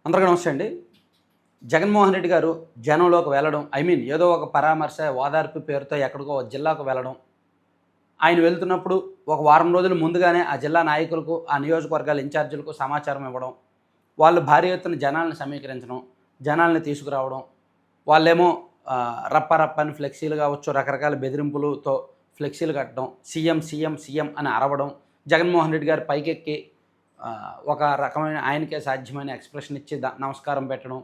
అందరికీ నమస్తే అండి. జగన్మోహన్ రెడ్డి గారు జనంలోకి వెళ్ళడం, ఏదో ఒక పరామర్శ, ఓదార్పు పేరుతో ఎక్కడికో ఒక జిల్లాకు వెళ్ళడం. ఆయన వెళ్తున్నప్పుడు ఒక వారం రోజులు ముందుగానే ఆ జిల్లా నాయకులకు, ఆ నియోజకవర్గాల ఇన్ఛార్జీలకు సమాచారం ఇవ్వడం. వాళ్ళు భారీ ఎత్తున జనాల్ని సమీకరించడం, జనాల్ని తీసుకురావడం. వాళ్ళేమో రప్ప అని ఫ్లెక్సీలు కావచ్చు, రకరకాల బెదిరింపులతో ఫ్లెక్సీలు కట్టడం, సీఎం సీఎం సీఎం అని అరవడం. జగన్మోహన్ రెడ్డి గారు పైకెక్కి ఒక రకమైన ఆయనకే సాధ్యమైన ఎక్స్‌ప్రెషన్ ఇచ్చి నమస్కారం పెట్టడం.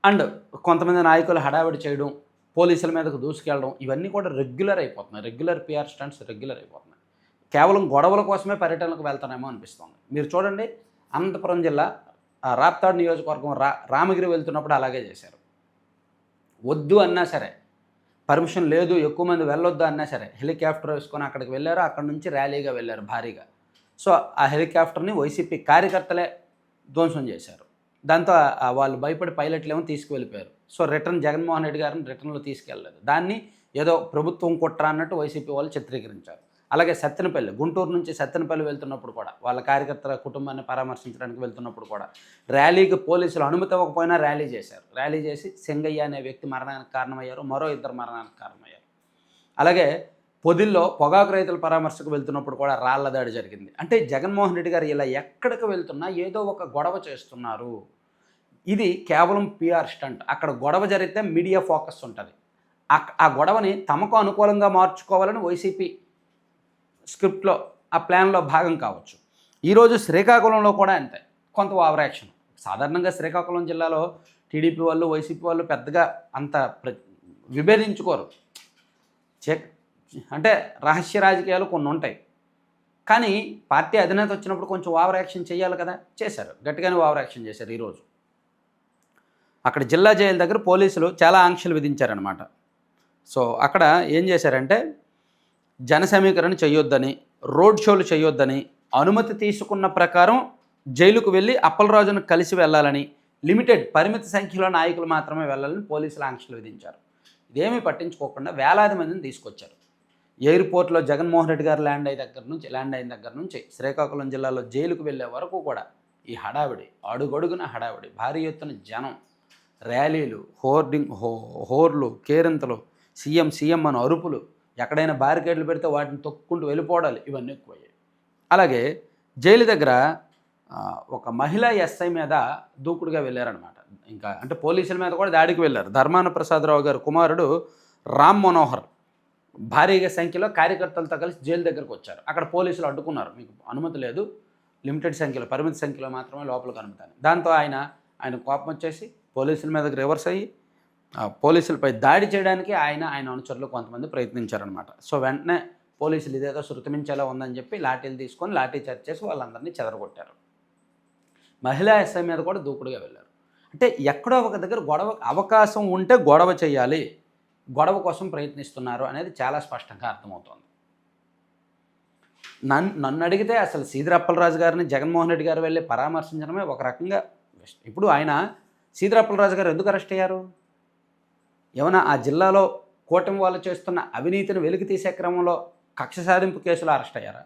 అండ్ కొంతమంది నాయకులు హడావిడి చేయడం, పోలీసుల మీదకు దూసుకెళ్ళడం, ఇవన్నీ కూడా రెగ్యులర్ అయిపోతున్నాయి. రెగ్యులర్ పీఆర్ స్టంట్స్ రెగ్యులర్ అయిపోతున్నాయి. కేవలం గొడవల కోసమే పర్యటనలకు వెళ్తానేమో అనిపిస్తోంది. మీరు చూడండి, అనంతపురం జిల్లా రాప్తాడు నియోజకవర్గం రామగిరి వెళ్తున్నప్పుడు అలాగే చేశారు. వద్దు అన్నా సరే, పర్మిషన్ లేదు, ఎక్కువ మంది వెళ్ళొద్దు అన్నా సరే, హెలికాప్టర్ వేసుకొని అక్కడికి వెళ్ళారు. అక్కడి నుంచి ర్యాలీగా వెళ్ళారు భారీగా. సో ఆ హెలికాప్టర్ని వైసీపీ కార్యకర్తలే ధ్వంసం చేశారు. దాంతో వాళ్ళు భయపడి పైలట్లేమో తీసుకువెళ్ళిపోయారు. సో జగన్మోహన్ రెడ్డి గారిని రిటర్న్లో తీసుకెళ్ళలేదు. దాన్ని ఏదో ప్రభుత్వం కుట్ర అన్నట్టు వైసీపీ వాళ్ళు చిత్రీకరించారు. అలాగే సత్తెనపల్లి, గుంటూరు నుంచి సత్తెనపల్లి వెళ్తున్నప్పుడు కూడా, వాళ్ళ కార్యకర్తల కుటుంబాన్ని పరామర్శించడానికి వెళ్తున్నప్పుడు కూడా ర్యాలీకి పోలీసులు అనుమతి ఇవ్వకపోయినా ర్యాలీ చేశారు. ర్యాలీ చేసి సింగయ్య అనే వ్యక్తి మరణానికి కారణమయ్యారు. మరో ఇద్దరు మరణానికి కారణమయ్యారు. అలాగే పొదిల్లో పొగాకు రైతుల పరామర్శకు వెళ్తున్నప్పుడు కూడా రాళ్ల దాడి జరిగింది. అంటే జగన్మోహన్ రెడ్డి గారు ఇలా ఎక్కడికి వెళ్తున్నా ఏదో ఒక గొడవ చేస్తున్నారు. ఇది కేవలం పీఆర్ స్టంట్. అక్కడ గొడవ జరిగితే మీడియా ఫోకస్ ఉంటుంది. ఆ గొడవని తమకు అనుకూలంగా మార్చుకోవాలని వైసీపీ స్క్రిప్ట్లో, ఆ ప్లాన్లో భాగం కావచ్చు. ఈరోజు శ్రీకాకుళంలో కూడా అంతే, కొంత ఓవర్ యాక్షన్. సాధారణంగా శ్రీకాకుళం జిల్లాలో టీడీపీ వాళ్ళు, వైసీపీ వాళ్ళు పెద్దగా అంత విభేదించుకోరు. అంటే రహస్య రాజకీయాలు కొన్ని ఉంటాయి. కానీ పార్టీ అధినేత వచ్చినప్పుడు కొంచెం ఓవర్ యాక్షన్ చేయాలి కదా, చేశారు. గట్టిగానే ఓవర్ యాక్షన్ చేశారు. ఈరోజు అక్కడ జిల్లా జైలు దగ్గర పోలీసులు చాలా ఆంక్షలు విధించారనమాట. సో అక్కడ ఏం చేశారంటే, జన సమీకరణ చేయొద్దని, రోడ్ షోలు చేయొద్దని, అనుమతి తీసుకున్న ప్రకారం జైలుకు వెళ్ళి అప్పలరాజును కలిసి వెళ్ళాలని, లిమిటెడ్ పరిమిత సంఖ్యలో నాయకులు మాత్రమే వెళ్ళాలని పోలీసులు ఆంక్షలు విధించారు. ఇదేమీ పట్టించుకోకుండా వేలాది మందిని తీసుకొచ్చారు. ఎయిర్పోర్ట్లో జగన్మోహన్ రెడ్డి గారు ల్యాండ్ అయిన దగ్గర నుంచి శ్రీకాకుళం జిల్లాలో జైలుకు వెళ్ళే వరకు కూడా ఈ హడావిడి, అడుగడుగున హడావిడి, భారీ ఎత్తున జనం, ర్యాలీలు, హోర్లు, కేరింతలు, సీఎం సీఎం అని అరుపులు, ఎక్కడైనా బ్యారికేడ్లు పెడితే వాటిని తొక్కుంటూ వెళ్ళిపోవడాలు, ఇవన్నీ ఎక్కువయ్యాయి. అలాగే జైలు దగ్గర ఒక మహిళా ఎస్ఐ మీద దూకుడుగా వెళ్ళారనమాట. ఇంకా అంటే పోలీసుల మీద కూడా దాడికి వెళ్ళారు. ధర్మాన ప్రసాదరావు గారు కుమారుడు రామ్ మనోహర్ భారీగా సంఖ్యలో కార్యకర్తలతో కలిసి జైలు దగ్గరకు వచ్చారు. అక్కడ పోలీసులు అడ్డుకున్నారు. మీకు అనుమతి లేదు, లిమిటెడ్ సంఖ్యలో, పరిమిత సంఖ్యలో మాత్రమే లోపలికి అనుమతి అని. దాంతో ఆయన కోపం వచ్చేసి పోలీసుల మీదకి రివర్స్ అయ్యి పోలీసులపై దాడి చేయడానికి ఆయన అనుచరులు కొంతమంది ప్రయత్నించారనమాట. సో వెంటనే పోలీసులు ఇదేదో శృతిమించేలా ఉందని చెప్పి లాఠీలు తీసుకొని లాఠీ చార్జ్ చేసి వాళ్ళందరినీ చెదరగొట్టారు. మహిళా ఎస్ఐ మీద కూడా దూకుడుగా వెళ్ళారు. అంటే ఎక్కడో ఒక దగ్గర గొడవ అవకాశం ఉంటే గొడవ చేయాలి, గొడవ కోసం ప్రయత్నిస్తున్నారు అనేది చాలా స్పష్టంగా అర్థమవుతోంది. నన్ను అడిగితే అసలు సీదిరి అప్పలరాజు గారిని జగన్మోహన్ రెడ్డి గారు వెళ్ళి పరామర్శించడమే ఒక రకంగా. ఇప్పుడు సీదిరి అప్పలరాజు గారు ఎందుకు అరెస్ట్ అయ్యారు? ఏమైనా ఆ జిల్లాలో కూటమి వాళ్ళు చేస్తున్న అవినీతిని వెలికి తీసే క్రమంలో కక్ష సాధింపు కేసులు అరెస్ట్ అయ్యారా?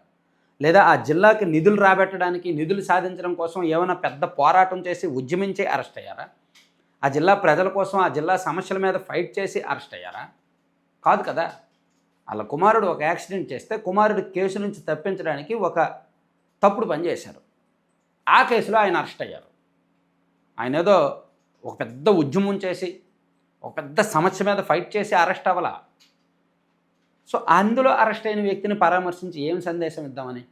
లేదా ఆ జిల్లాకి నిధులు రాబెట్టడానికి, నిధులు సాధించడం కోసం ఏమైనా పెద్ద పోరాటం చేసి ఉద్యమించి అరెస్ట్ అయ్యారా? ఆ జిల్లా ప్రజల కోసం, ఆ జిల్లా సమస్యల మీద ఫైట్ చేసి అరెస్ట్ అయ్యారా? కాదు కదా. వాళ్ళ కుమారుడు ఒక యాక్సిడెంట్ చేస్తే కుమారుడి కేసు నుంచి తప్పించడానికి ఒక తప్పుడు పని చేశారు. ఆ కేసులో ఆయన అరెస్ట్ అయ్యారు. ఆయన ఏదో ఒక పెద్ద ఉద్యమం చేసి, ఒక పెద్ద సమస్య మీద ఫైట్ చేసి అరెస్ట్ అవ్వాలా. సో అందులో అరెస్ట్ అయిన వ్యక్తిని పరామర్శించి ఏం సందేశం ఇద్దామని,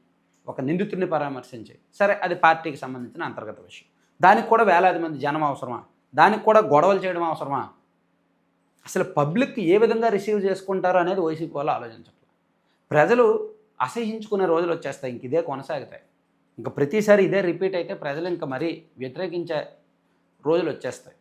ఒక నిందితుడిని పరామర్శించి, సరే అది పార్టీకి సంబంధించిన అంతర్గత విషయం. దానికి కూడా వేలాది మంది జనం అవసరమా? దానికి కూడా గొడవలు చేయడం అవసరమా? అసలు పబ్లిక్ ఏ విధంగా రిసీవ్ చేసుకుంటారో అనేది వైసీపీ వాళ్ళు ఆలోచించట్లేదు. ప్రజలు అసహించుకునే రోజులు వచ్చేస్తాయి. ఇంక ఇదే కొనసాగుతాయి. ఇంకా ప్రతిసారి ఇదే రిపీట్ అయితే ప్రజలు ఇంకా మరీ వ్యతిరేకించే రోజులు వచ్చేస్తాయి.